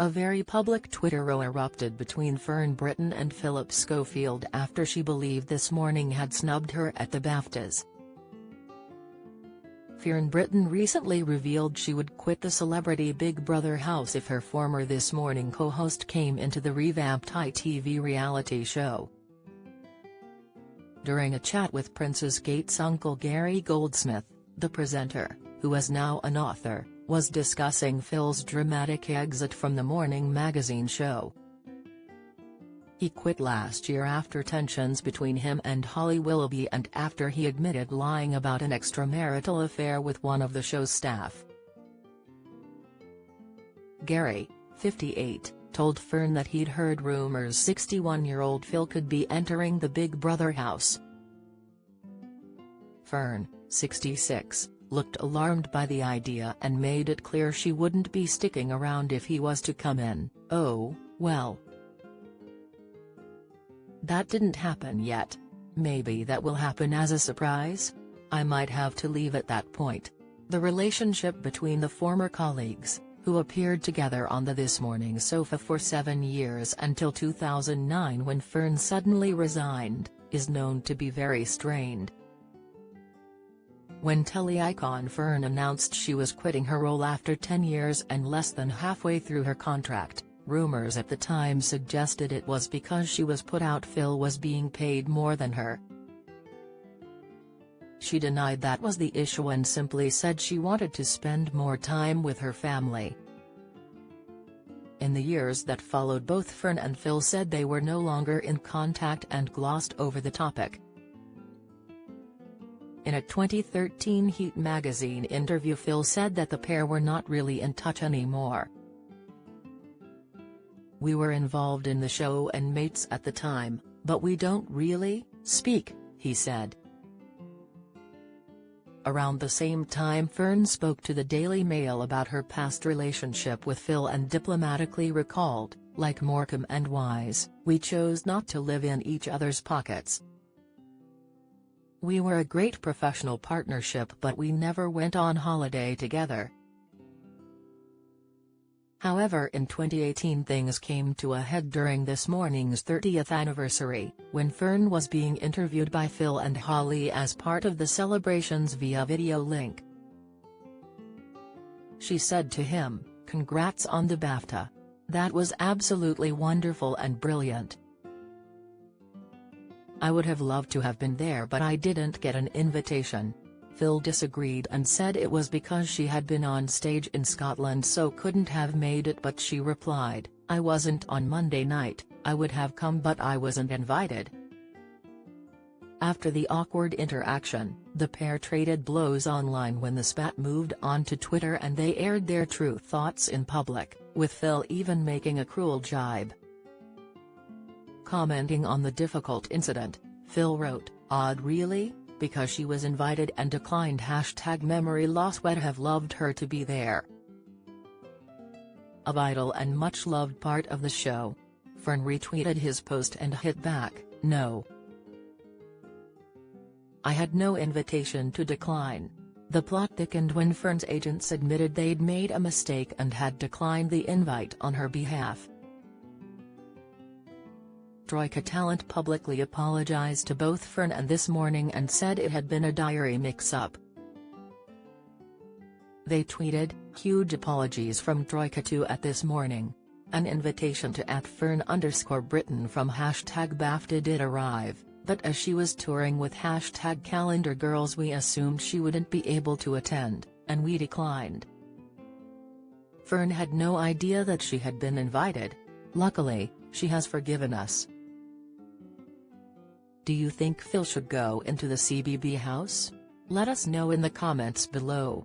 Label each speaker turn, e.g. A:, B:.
A: A very public Twitter row erupted between Fern Britton and Phillip Schofield after she believed This Morning had snubbed her at the BAFTAs. Fern Britton recently revealed she would quit the celebrity Big Brother house if her former This Morning co-host came into the revamped ITV reality show. During a chat with Prince's Gate's uncle Gary Goldsmith, the presenter, who is now an author, was discussing Phil's dramatic exit from the morning magazine show. He quit last year after tensions between him and Holly Willoughby and after he admitted lying about an extramarital affair with one of the show's staff. Gary, 58, told Fern that he'd heard rumors 61-year-old Phil could be entering the Big Brother house. Fern, 66, looked alarmed by the idea and made it clear she wouldn't be sticking around if he was to come in. "Oh, well. That didn't happen yet. Maybe that will happen as a surprise. I might have to leave at that point." The relationship between the former colleagues, who appeared together on the This Morning sofa for 7 years until 2009 when Fern suddenly resigned, is known to be very strained. When telly-icon Fern announced she was quitting her role after 10 years and less than halfway through her contract, rumors at the time suggested it was because she was put out. Phil was being paid more than her. She denied that was the issue and simply said she wanted to spend more time with her family. In the years that followed, both Fern and Phil said they were no longer in contact and glossed over the topic. In a 2013 Heat magazine interview, Phil said that the pair were not really in touch anymore. "We were involved in the show and mates at the time, but we don't really speak," he said. Around the same time, Fern spoke to the Daily Mail about her past relationship with Phil and diplomatically recalled, "Like Morecambe and Wise, we chose not to live in each other's pockets. We were a great professional partnership, but we never went on holiday together." However, in 2018 things came to a head during This Morning's 30th anniversary, when Fern was being interviewed by Phil and Holly as part of the celebrations via video link. She said to him, "Congrats on the BAFTA. That was absolutely wonderful and brilliant. I would have loved to have been there, but I didn't get an invitation." Phil disagreed and said it was because she had been on stage in Scotland so couldn't have made it, but she replied, "I wasn't on Monday night, I would have come but I wasn't invited." After the awkward interaction, the pair traded blows online when the spat moved on to Twitter and they aired their true thoughts in public, with Phil even making a cruel jibe. Commenting on the difficult incident, Phil wrote, "Odd really, because she was invited and declined. #memory loss. Would have loved her to be there. A vital and much-loved part of the show." Fern retweeted his post and hit back, "No. I had no invitation to decline." The plot thickened when Fern's agents admitted they'd made a mistake and had declined the invite on her behalf. Troika talent publicly apologized to both Fern and This Morning and said it had been a diary mix-up. They tweeted, "Huge apologies from Troika to @This Morning." An invitation to @Fern_Britton from #BAFTA did arrive, but as she was touring with #CalendarGirls we assumed she wouldn't be able to attend, and we declined. Fern had no idea that she had been invited. Luckily, she has forgiven us. Do you think Phil should go into the CBB house? Let us know in the comments below.